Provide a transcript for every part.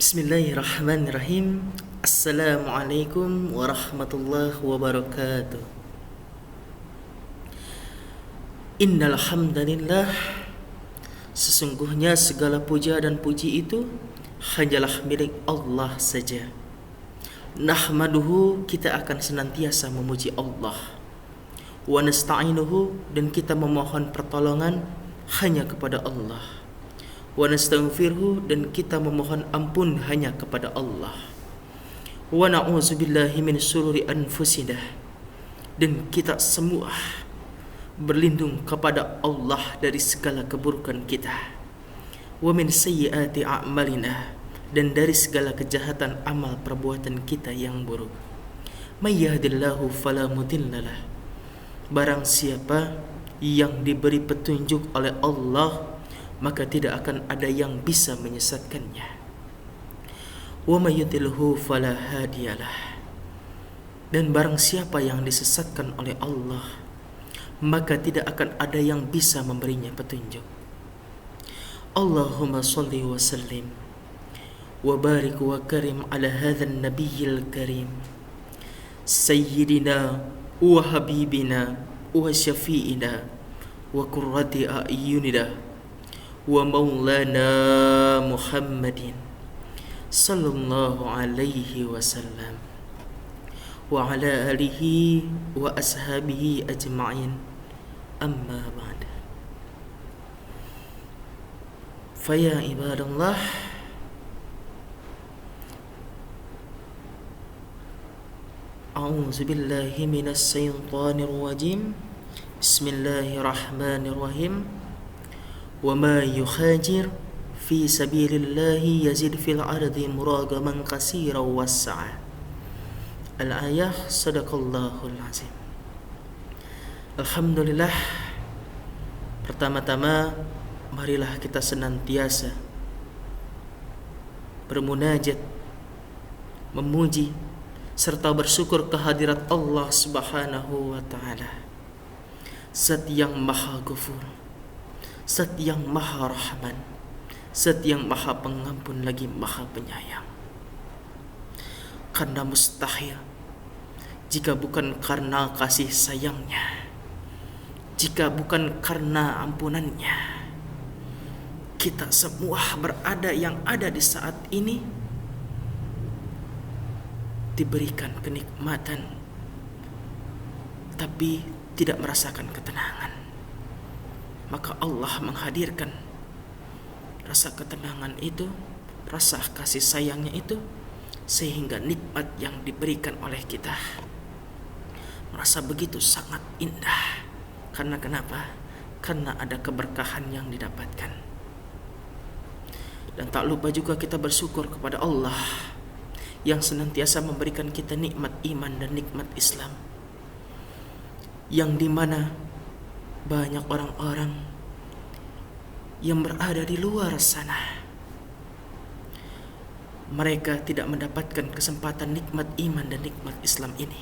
Bismillahirrahmanirrahim. Assalamualaikum warahmatullahi wabarakatuh. Innal hamdalillah, sesungguhnya segala puja dan puji itu hanyalah milik Allah saja. Nahmaduhu, kita akan senantiasa memuji Allah. Wa nasta'inuhu, dan kita memohon pertolongan hanya kepada Allah. Wa nastaghfiruhu, dan kita memohon ampun hanya kepada Allah. Wa na'udzubillahi min syururi anfusina, dan kita semua berlindung kepada Allah dari segala keburukan kita. Wa min sayyiati a'malina, dan dari segala kejahatan amal perbuatan kita yang buruk. May yahdihillahu fala mudhillalah, barang siapa yang diberi petunjuk oleh Allah, maka tidak akan ada yang bisa menyesatkannya. Wa may yudlilhu fala hadiyalah, dan barang siapa yang disesatkan oleh Allah, maka tidak akan ada yang bisa memberinya petunjuk. Allahumma shalli wa sallim wa barik wa karim ala hadzal nabiyil karim sayyidina wa habibina wa syafi'ina wa qurrati a'yunina wa maulana Muhammadin sallallahu alaihi wasallam wa ala alihi wa ashabihi ajma'in, amma ba'd. Faya ibadallah, a'udzu billahi minas syaitonir rajim. Bismillahirrahmanirrahim. Wa ma yukhajir fi sabilillahi yazid fil ardi muragaman katsiran wassa'a. Al-ayah, sadaqallahul azim. Alhamdulillah, pertama-tama marilah kita senantiasa bermunajat, memuji serta bersyukur kehadirat Allah Subhanahu wa taala, Zat yang Maha Ghafur, Zat yang Maha Rahman, Zat yang Maha Pengampun lagi Maha Penyayang. Karena mustahil jika bukan karena kasih sayangnya, jika bukan karena ampunannya, kita semua berada yang ada di saat ini diberikan kenikmatan tapi tidak merasakan ketenangan. Maka Allah menghadirkan rasa ketenangan itu, rasa kasih sayangnya itu, sehingga nikmat yang diberikan oleh kita merasa begitu sangat indah. Karena kenapa? Karena ada keberkahan yang didapatkan. Dan tak lupa juga kita bersyukur kepada Allah yang senantiasa memberikan kita nikmat iman dan nikmat Islam, yang dimana banyak orang-orang yang berada di luar sana, mereka tidak mendapatkan kesempatan nikmat iman dan nikmat Islam ini.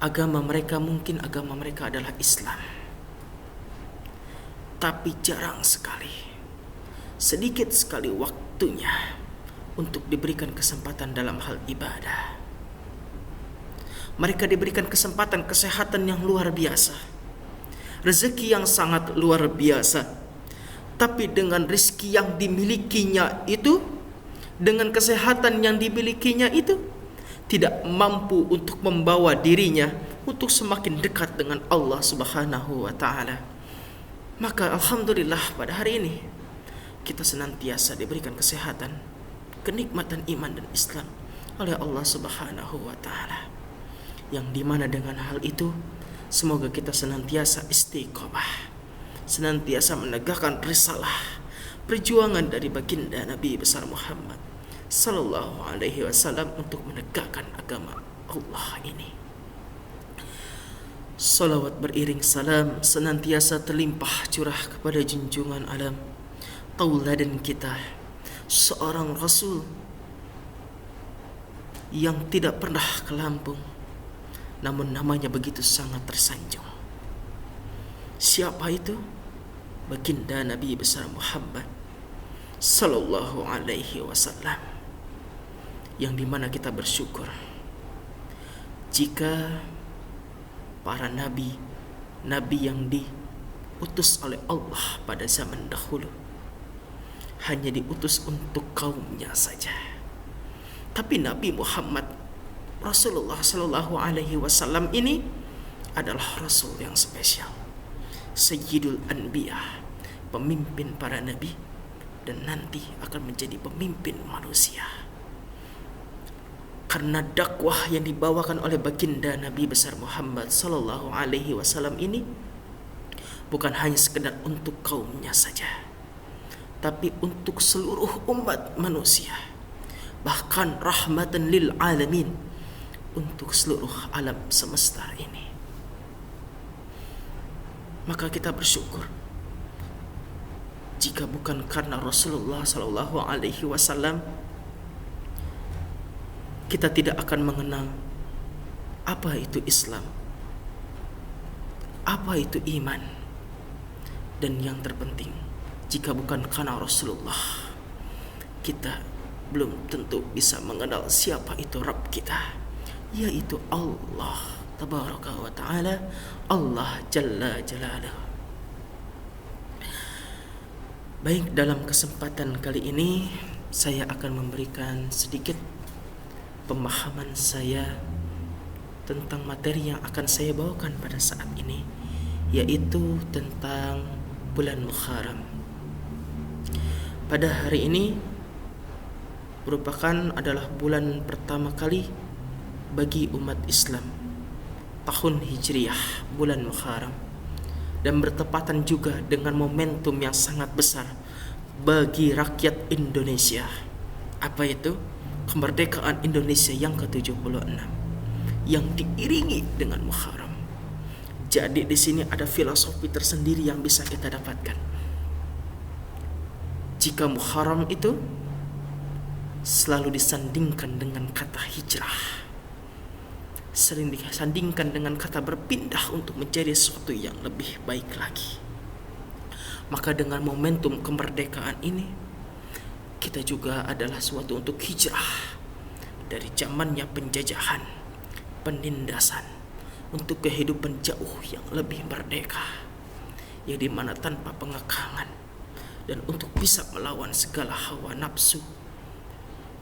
Agama mereka adalah Islam, tapi jarang sekali, sedikit sekali waktunya untuk diberikan kesempatan dalam hal ibadah. Mereka diberikan kesempatan kesehatan yang luar biasa, rezeki yang sangat luar biasa, tapi dengan rezeki yang dimilikinya itu, dengan kesehatan yang dimilikinya itu, tidak mampu untuk membawa dirinya untuk semakin dekat dengan Allah Subhanahu wa taala. Maka alhamdulillah pada hari ini kita senantiasa diberikan kesehatan, kenikmatan iman dan Islam oleh Allah Subhanahu wa taala, yang dimana dengan hal itu semoga kita senantiasa istiqomah, senantiasa menegakkan risalah perjuangan dari baginda Nabi besar Muhammad sallallahu alaihi wasallam untuk menegakkan agama Allah ini. Salawat beriring salam senantiasa terlimpah curah kepada junjungan alam, tauladan kita, seorang Rasul yang tidak pernah ke Lampung, namun namanya begitu sangat tersanjung. Siapa itu? Baginda Nabi besar Muhammad Sallallahu alaihi wasallam, yang dimana kita bersyukur jika para nabi yang diutus oleh Allah pada zaman dahulu hanya diutus untuk kaumnya saja. Tapi Nabi Muhammad Rasulullah Sallallahu Alaihi Wasallam ini adalah Rasul yang spesial, Sayyidul Anbiya, pemimpin para nabi, dan nanti akan menjadi pemimpin manusia. Karena dakwah yang dibawakan oleh baginda Nabi besar Muhammad Sallallahu Alaihi Wasallam ini bukan hanya sekedar untuk kaumnya saja, tapi untuk seluruh umat manusia, bahkan rahmatan lil alamin, untuk seluruh alam semesta ini. Maka kita bersyukur jika bukan karena Rasulullah Sallallahu Alaihi Wasallam, kita tidak akan mengenal apa itu Islam, apa itu iman, dan yang terpenting, jika bukan karena Rasulullah, kita belum tentu bisa mengenal siapa itu Rabb kita, yaitu Allah Tabaraka wa Ta'ala, Allah Jalla Jalaluhu. Baik, dalam kesempatan kali ini saya akan memberikan sedikit pemahaman saya tentang materi yang akan saya bawakan pada saat ini, yaitu tentang bulan Muharram. Pada hari ini adalah bulan pertama kali bagi umat Islam, tahun Hijriah, bulan Muharram, dan bertepatan juga dengan momentum yang sangat besar bagi rakyat Indonesia. Apa itu? Kemerdekaan Indonesia yang ke-76 yang diiringi dengan Muharram. Jadi di sini ada filosofi tersendiri yang bisa kita dapatkan. Jika Muharram itu selalu disandingkan dengan kata hijrah, sering disandingkan dengan kata berpindah untuk menjadi sesuatu yang lebih baik lagi. Maka dengan momentum kemerdekaan ini, kita juga adalah suatu untuk hijrah dari zamannya penjajahan, penindasan, untuk kehidupan jauh yang lebih merdeka, yang dimana tanpa pengekangan, dan untuk bisa melawan segala hawa nafsu,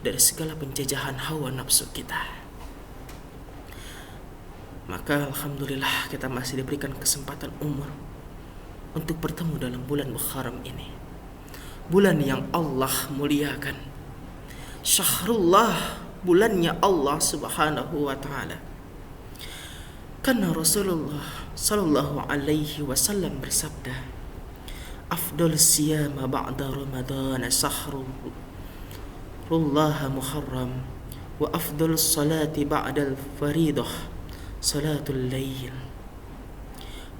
dari segala penjajahan hawa nafsu kita. Maka alhamdulillah kita masih diberikan kesempatan umur untuk bertemu dalam bulan Muharram ini, bulan yang Allah muliakan, Syahrullah, bulannya Allah Subhanahu wa Ta'ala. Karena Rasulullah Sallallahu Alaihi Wasallam bersabda, afdal siyama ba'da Ramadan Syahrullah Muharram, wa afdal salati ba'da al-faridah salatul lail.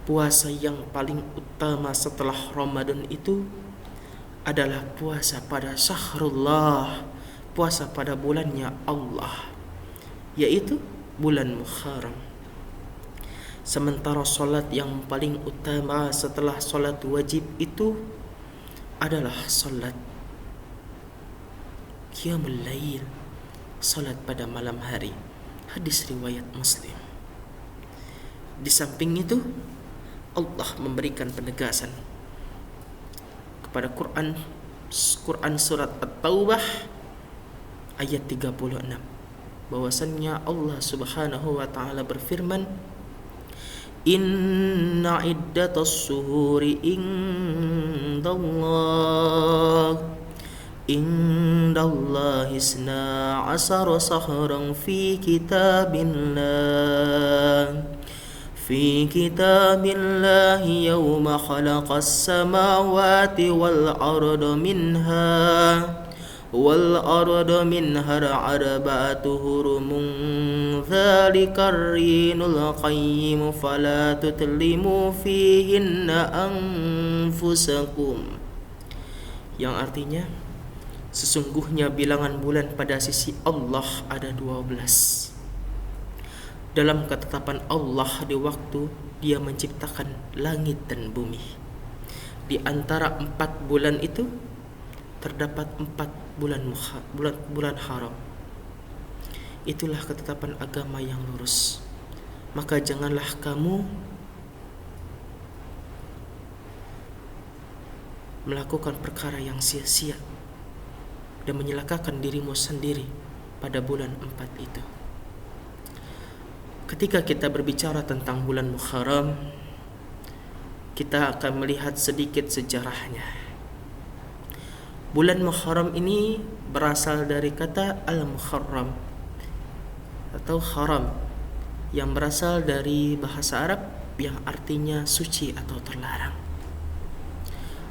Puasa yang paling utama setelah Ramadan itu adalah puasa pada Syahrullah, puasa pada bulannya Allah, yaitu bulan Muharram. Sementara solat yang paling utama setelah solat wajib itu adalah solat Qiyamul Lail, solat pada malam hari. Hadis riwayat Muslim. Di samping itu, Allah memberikan penegasan pada Quran surat At-Taubah ayat 36, bahwasannya Allah Subhanahu wa Ta'ala berfirman, inna iddatas suhuri indallahi isna asara sahran fi kitabillahi yawma khalaqas samawati wal arda minha arba'atu hurumun dzalikar rinul qayyim fala tutlimu fihinna anfusakum, yang artinya sesungguhnya bilangan bulan pada sisi Allah ada 12. Dalam ketetapan Allah di waktu Dia menciptakan langit dan bumi. Di antara 4 bulan itu terdapat 4 bulan haram. Itulah ketetapan agama yang lurus. Maka janganlah kamu melakukan perkara yang sia-sia dan menyelakakan dirimu sendiri pada bulan 4 itu. Ketika kita berbicara tentang bulan Muharram, kita akan melihat sedikit sejarahnya. Bulan Muharram ini berasal dari kata Al-Muharram atau haram, yang berasal dari bahasa Arab yang artinya suci atau terlarang.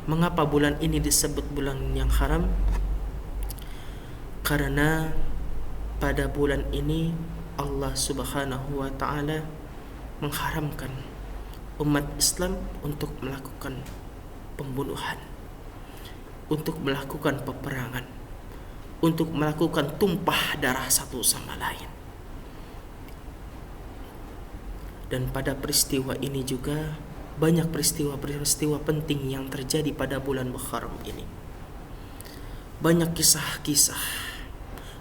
Mengapa bulan ini disebut bulan yang haram? Karena pada bulan ini Allah Subhanahu wa ta'ala mengharamkan umat Islam untuk melakukan pembunuhan, untuk melakukan peperangan, untuk melakukan tumpah darah satu sama lain. Dan pada peristiwa ini juga banyak peristiwa-peristiwa penting yang terjadi pada bulan Muharram ini. Banyak kisah-kisah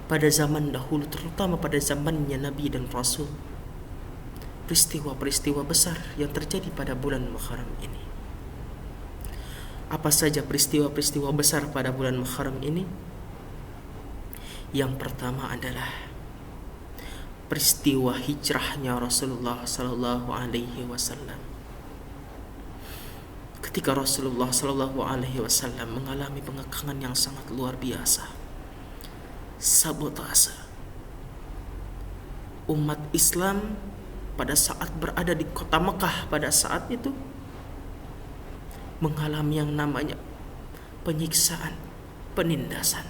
pada zaman dahulu, terutama pada zamannya Nabi dan Rasul. Peristiwa-peristiwa besar yang terjadi pada bulan Muharram ini. Apa saja peristiwa-peristiwa besar pada bulan Muharram ini? Yang pertama adalah peristiwa hijrahnya Rasulullah sallallahu alaihi wasallam. Ketika Rasulullah sallallahu alaihi wasallam mengalami pengekangan yang sangat luar biasa, sabotase umat Islam pada saat berada di kota Mekah pada saat itu mengalami yang namanya penyiksaan, penindasan.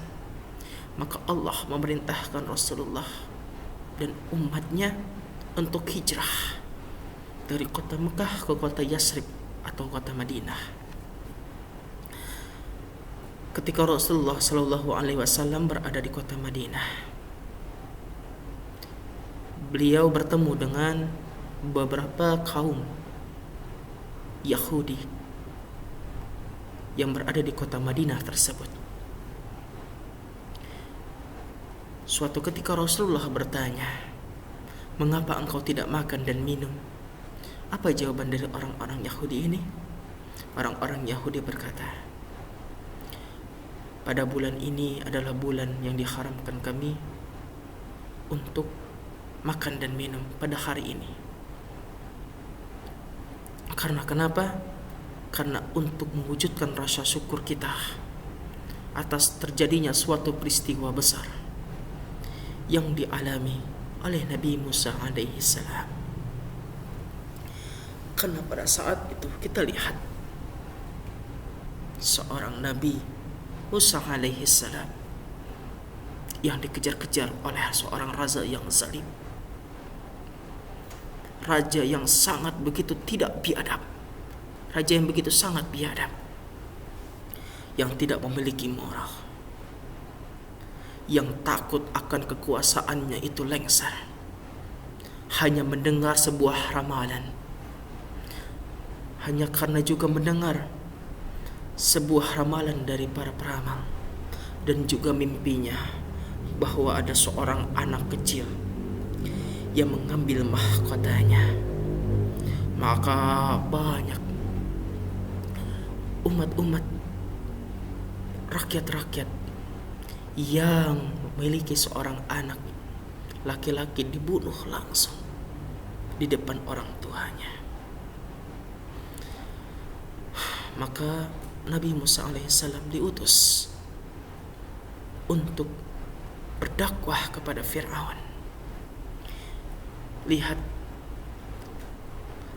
Maka Allah memerintahkan Rasulullah dan umatnya untuk hijrah dari kota Mekah ke kota Yasrib atau kota Madinah. Ketika Rasulullah Shallallahu Alaihi Wasallam berada di kota Madinah, beliau bertemu dengan beberapa kaum Yahudi yang berada di kota Madinah tersebut. Suatu ketika Rasulullah bertanya, "Mengapa engkau tidak makan dan minum?" Apa jawaban dari orang-orang Yahudi ini? Orang-orang Yahudi berkata, "Pada bulan ini adalah bulan yang diharamkan kami untuk makan dan minum pada hari ini." Karena kenapa? Karena untuk mewujudkan rasa syukur kita atas terjadinya suatu peristiwa besar yang dialami oleh Nabi Musa alaihi salam. Karena pada saat itu kita lihat seorang Nabi Musa alaihi salam yang dikejar-kejar oleh seorang raja yang zalim, raja yang sangat begitu tidak biadab, raja yang begitu sangat biadab, yang tidak memiliki moral, yang takut akan kekuasaannya itu lengser, hanya mendengar sebuah ramalan, hanya karena juga mendengar sebuah ramalan dari para peramal dan juga mimpinya bahwa ada seorang anak kecil yang mengambil mahkotanya. Maka banyak umat-umat, rakyat-rakyat yang memiliki seorang anak laki-laki dibunuh langsung di depan orang tuanya. Maka Nabi Musa alaihissalam diutus untuk berdakwah kepada Fir'aun. Lihat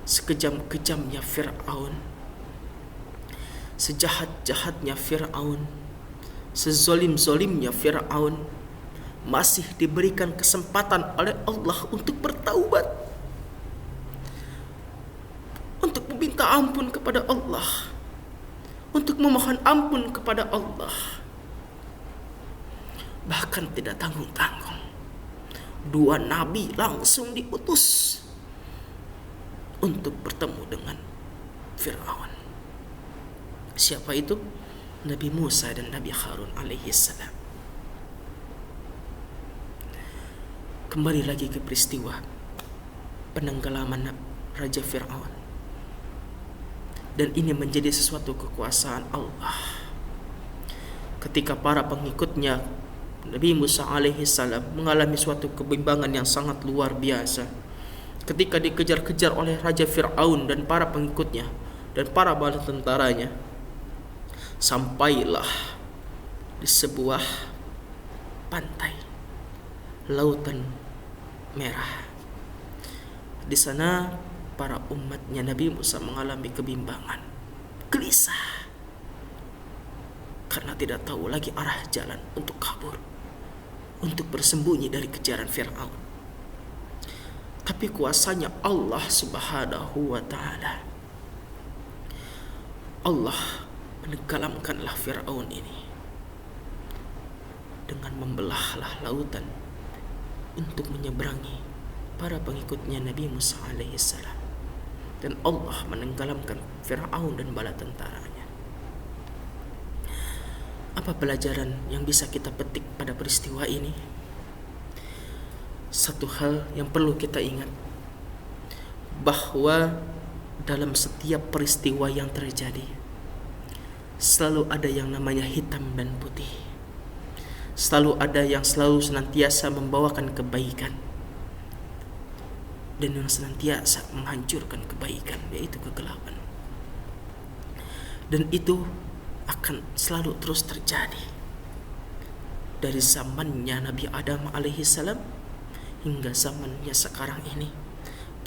sekejam-kejamnya Fir'aun, sejahat-jahatnya Fir'aun, sezolim-zolimnya Fir'aun, masih diberikan kesempatan oleh Allah untuk bertaubat, untuk meminta ampun kepada Allah, untuk memohon ampun kepada Allah. Bahkan tidak tanggung-tanggung, 2 nabi langsung diutus untuk bertemu dengan Fir'aun. Siapa itu? Nabi Musa dan Nabi Harun alaihi salam. Kembali lagi ke peristiwa penenggelaman Raja Fir'aun. Dan ini menjadi sesuatu kekuasaan Allah. Ketika para pengikutnya Nabi Musa alaihi salam mengalami suatu kebimbangan yang sangat luar biasa. Ketika dikejar-kejar oleh Raja Fir'aun dan para pengikutnya dan para bala tentaranya, sampailah di sebuah pantai Lautan Merah. Di sana para umatnya Nabi Musa mengalami kebimbangan, gelisah, karena tidak tahu lagi arah jalan untuk kabur, untuk bersembunyi dari kejaran Fir'aun. Tapi kuasanya Allah Subhanahu wa ta'ala, Allah menenggelamkanlah Fir'aun ini dengan membelahlah lautan untuk menyeberangi para pengikutnya Nabi Musa alaihi salam. Dan Allah menenggelamkan Fir'aun dan bala tentaranya. Apa pelajaran yang bisa kita petik pada peristiwa ini? Satu hal yang perlu kita ingat, bahwa dalam setiap peristiwa yang terjadi selalu ada yang namanya hitam dan putih. Selalu ada yang selalu senantiasa membawakan kebaikan dan yang senantiasa menghancurkan kebaikan, yaitu kegelapan. Dan itu akan selalu terus terjadi dari zamannya Nabi Adam alaihi salam hingga zamannya sekarang ini.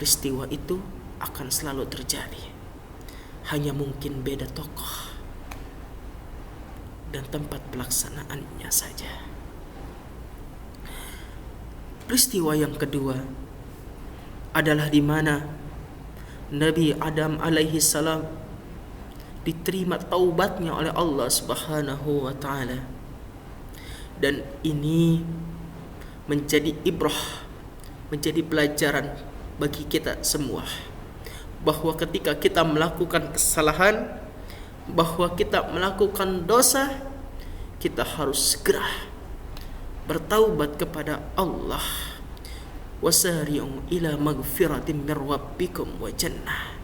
Peristiwa itu akan selalu terjadi, hanya mungkin beda tokoh dan tempat pelaksanaannya saja. Peristiwa yang kedua adalah di mana Nabi Adam alaihi salam diterima taubatnya oleh Allah Subhanahu wa ta'ala. Dan ini menjadi ibrah, menjadi pelajaran bagi kita semua, bahwa ketika kita melakukan kesalahan, bahwa kita melakukan dosa, kita harus segera bertaubat kepada Allah. Wasari'u ila magfiratin min rabbikum wa jannah.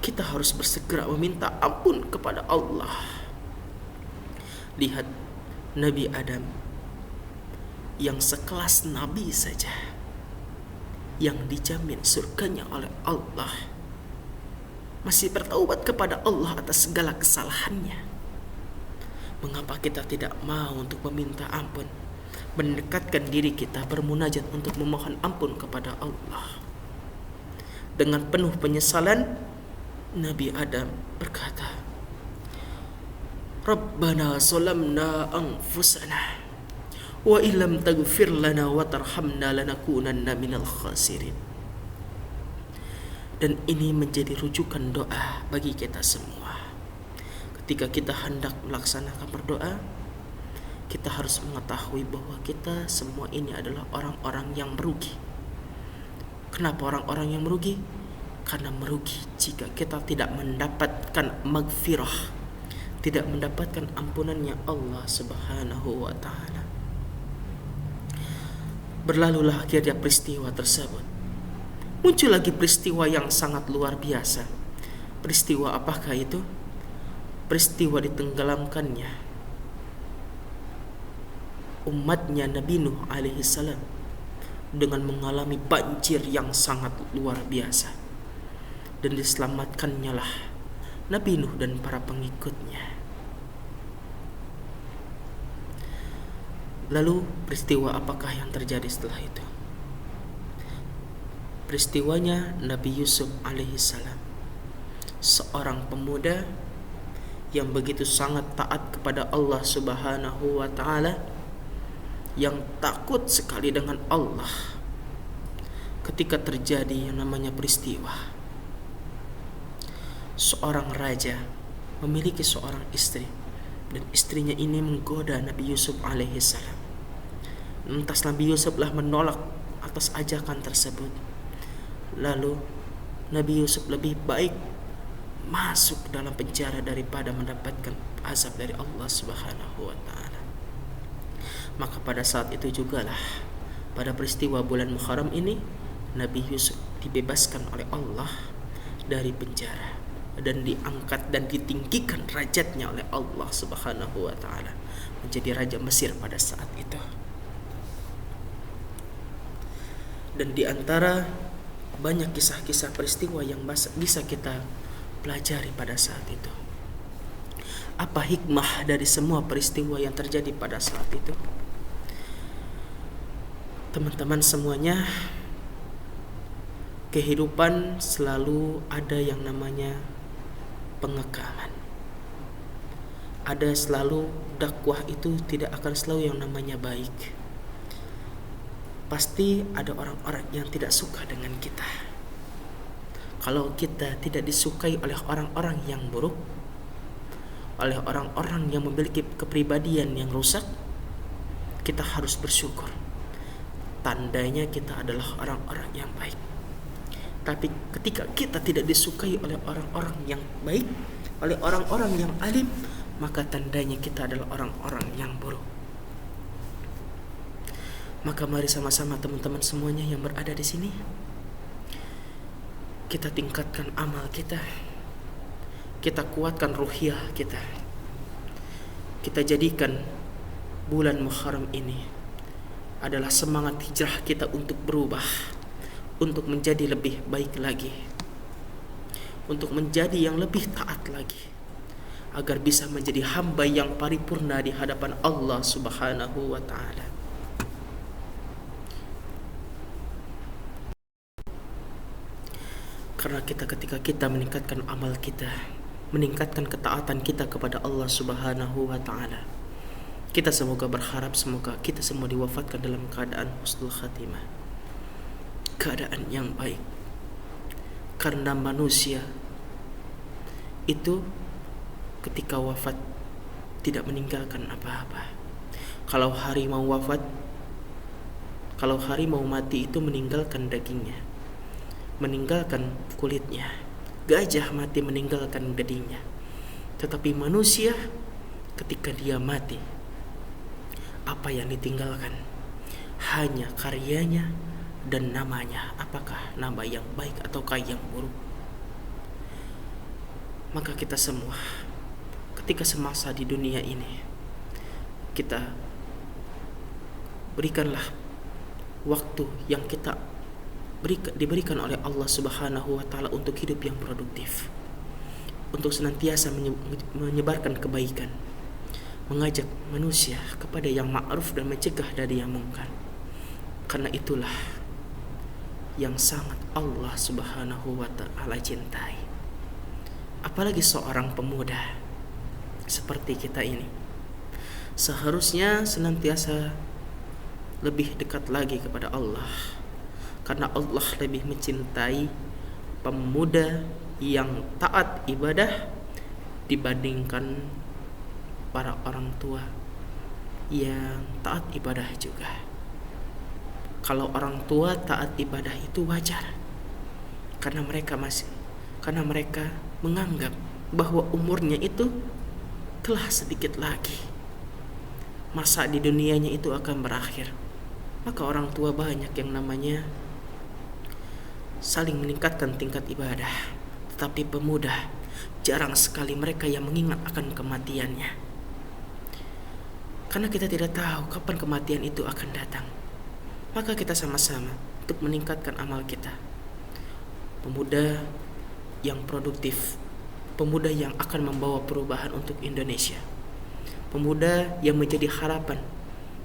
Kita harus bersegera meminta ampun kepada Allah. Lihat Nabi Adam yang sekelas Nabi saja, yang dijamin surganya oleh Allah, masih bertaubat kepada Allah atas segala kesalahannya. Mengapa kita tidak mau untuk meminta ampun, mendekatkan diri kita bermunajat untuk memohon ampun kepada Allah? Dengan penuh penyesalan, Nabi Adam berkata, Rabbana zalamna anfusana wa illam taghfir lana wa tarhamna lanakunanna minal khasirin. Dan ini menjadi rujukan doa bagi kita semua. Ketika kita hendak melaksanakan berdoa, kita harus mengetahui bahwa kita semua ini adalah orang-orang yang merugi. Kenapa orang-orang yang merugi? Karena merugi jika kita tidak mendapatkan maghfirah, tidak mendapatkan ampunannya Allah Subhanahu wa ta'ala. Berlalulah akhirnya peristiwa tersebut. Muncul lagi peristiwa yang sangat luar biasa. Peristiwa apakah itu? Peristiwa ditenggelamkannya umatnya Nabi Nuh alaihi salam dengan mengalami banjir yang sangat luar biasa. Dan diselamatkannya lah Nabi Nuh dan para pengikutnya. Lalu peristiwa apakah yang terjadi setelah itu? Peristiwanya Nabi Yusuf alaihi salam, seorang pemuda yang begitu sangat taat kepada Allah Subhanahu wa ta'ala, yang takut sekali dengan Allah. Ketika terjadi yang namanya peristiwa, seorang raja memiliki seorang istri, dan istrinya ini menggoda Nabi Yusuf alaihi salam. Lantas Nabi Yusuf lah menolak atas ajakan tersebut. Lalu Nabi Yusuf lebih baik masuk dalam penjara daripada mendapatkan azab dari Allah Subhanahu wa taala. Maka pada saat itu jugalah, pada peristiwa bulan Muharram ini, Nabi Yusuf dibebaskan oleh Allah dari penjara dan diangkat dan ditinggikan derajatnya oleh Allah Subhanahu wa taala menjadi raja Mesir pada saat itu. Dan di antara banyak kisah-kisah peristiwa yang bisa kita pelajari pada saat itu, apa hikmah dari semua peristiwa yang terjadi pada saat itu? Teman-teman semuanya, kehidupan selalu ada yang namanya pengekaman. Ada selalu dakwah itu tidak akan selalu yang namanya baik. Pasti ada orang-orang yang tidak suka dengan kita. Kalau kita tidak disukai oleh orang-orang yang buruk, oleh orang-orang yang memiliki kepribadian yang rusak, kita harus bersyukur. Tandanya kita adalah orang-orang yang baik. Tapi ketika kita tidak disukai oleh orang-orang yang baik, oleh orang-orang yang alim, maka tandanya kita adalah orang-orang yang buruk. Maka mari sama-sama teman-teman semuanya yang berada di sini, kita tingkatkan amal kita, kita kuatkan ruhiyah kita, kita jadikan bulan Muharram ini adalah semangat hijrah kita untuk berubah, untuk menjadi lebih baik lagi, untuk menjadi yang lebih taat lagi, agar bisa menjadi hamba yang paripurna di hadapan Allah Subhanahu wa taala. Karena ketika kita meningkatkan amal kita, meningkatkan ketaatan kita kepada Allah Subhanahu wa taala, kita semoga berharap semoga kita semua diwafatkan dalam keadaan husnul khatimah, keadaan yang baik. Karena manusia itu ketika wafat tidak meninggalkan apa-apa. Kalau harimau mati itu meninggalkan dagingnya, meninggalkan kulitnya. Gajah mati meninggalkan gedingnya. Tetapi manusia ketika dia mati, apa yang ditinggalkan? Hanya karyanya dan namanya. Apakah nama yang baik ataukah yang buruk? Maka kita semua ketika semasa di dunia ini, kita berikanlah waktu yang kita diberikan oleh Allah Subhanahu wa taala untuk hidup yang produktif, untuk senantiasa menyebarkan kebaikan, mengajak manusia kepada yang ma'ruf dan mencegah dari yang mungkar. Karena itulah yang sangat Allah Subhanahu wa taala cintai. Apalagi seorang pemuda seperti kita ini, seharusnya senantiasa lebih dekat lagi kepada Allah. Karena Allah lebih mencintai pemuda yang taat ibadah dibandingkan para orang tua yang taat ibadah juga. Kalau orang tua taat ibadah itu wajar, karena mereka menganggap bahwa umurnya itu telah sedikit lagi, masa di dunianya itu akan berakhir. Maka orang tua banyak yang namanya saling meningkatkan tingkat ibadah. Tetapi pemuda, jarang sekali mereka yang mengingat akan kematiannya. Karena kita tidak tahu kapan kematian itu akan datang. Maka kita sama-sama untuk meningkatkan amal kita. Pemuda yang produktif, pemuda yang akan membawa perubahan untuk Indonesia, pemuda yang menjadi harapan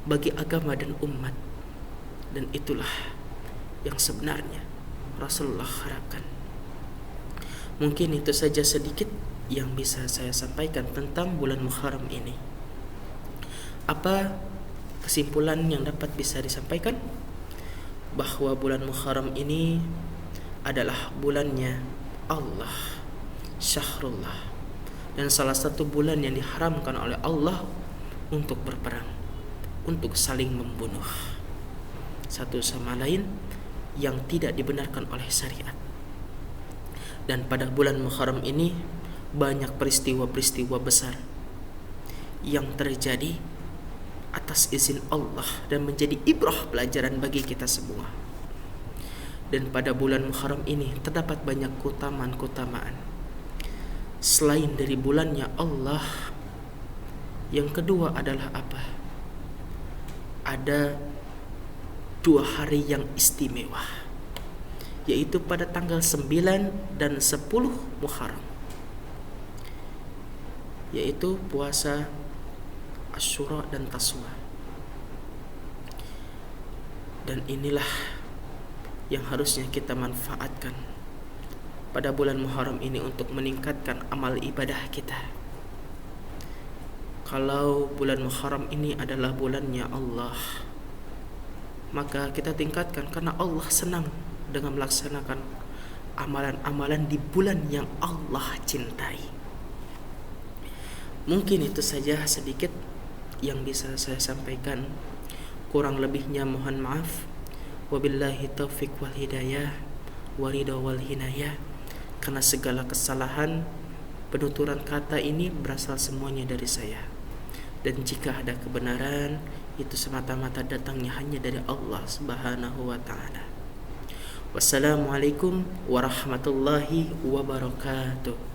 bagi agama dan umat. Dan itulah yang sebenarnya Rasulullah harapkan. Mungkin itu saja sedikit yang bisa saya sampaikan tentang bulan Muharram ini. Apa kesimpulan yang dapat bisa disampaikan? Bahwa bulan Muharram ini adalah bulannya Allah, Syahrullah, dan salah satu bulan yang diharamkan oleh Allah untuk berperang, untuk saling membunuh satu sama lain yang tidak dibenarkan oleh syariat. Dan pada bulan Muharram ini banyak peristiwa-peristiwa besar yang terjadi atas izin Allah dan menjadi ibrah pelajaran bagi kita semua. Dan pada bulan Muharram ini terdapat banyak keutamaan-keutamaan selain dari bulannya Allah. Yang kedua adalah apa? Ada 2 hari yang istimewa, yaitu pada tanggal 9 dan 10 Muharram, yaitu puasa Asyura dan Taswa. Dan inilah yang harusnya kita manfaatkan pada bulan Muharram ini untuk meningkatkan amal ibadah kita. Kalau bulan Muharram ini adalah bulannya Allah, maka kita tingkatkan, karena Allah senang dengan melaksanakan amalan-amalan di bulan yang Allah cintai. Mungkin itu saja sedikit yang bisa saya sampaikan. Kurang lebihnya mohon maaf. Wabillahi taufiq wal hidayah waridha wal hinayah. Karena segala kesalahan penuturan kata ini berasal semuanya dari saya. Dan jika ada kebenaran, itu semata-mata datangnya hanya dari Allah Subhanahu wa ta'ala. Wassalamualaikum warahmatullahi wabarakatuh.